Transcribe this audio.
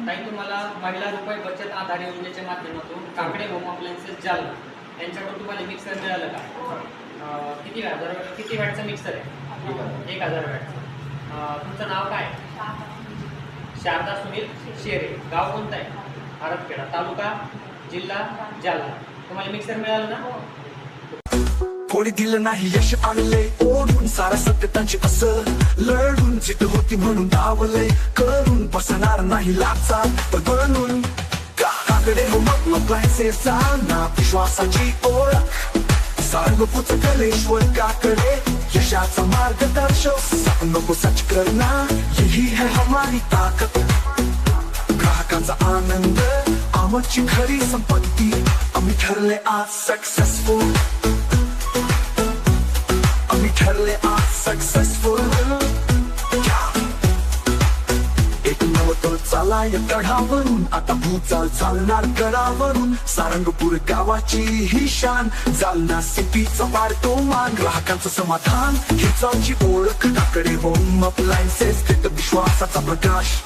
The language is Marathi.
ताई तुम्हाला महिला रुपये बचत आधार योजनेच्या माध्यमातून काकडे होम अप्लायन्सेस जालना यांच्याकडून तुम्हाला मिक्सर मिळालं का? किती वॅटचं मिक्सर आहे? 1000 वॅटचं. तुमचं नाव काय? शारदा सुनील शेरे. गाव कोणतं आहे? हरदखेडा. तालुका जिल्हा जालना. तुम्हाला मिक्सर मिळालं ना? कोणी दिलं नाही यश आणले ओढून सारा सत्य त्यांची असं लढून जित होती म्हणून धावले करून बसणार नाही लाचा बनून काकडे हो मग अप्लायन्सेस जालना विश्वासाची ओळख सारंगपूरचं कलेश्वर काकडे यशाचा मार्गदर्शक नको सच करना यही है हमारी ताकत ग्राहकांचा आनंद आमची खरी संपत्ती आम्ही ठरले आज सक्सेसफुल आम्ही ठरले आज सक्सेसफुल एक नवतोल चालाय गडावरून आता भूचाल चालणार गडावरून सारंगपूर गावाची ही शान जालना सिटीचा वाढतो मान ग्राहकांचं समाधान ही आमची ओळख काकडे होम अप्लायन्सेस विश्वासाचा प्रकाश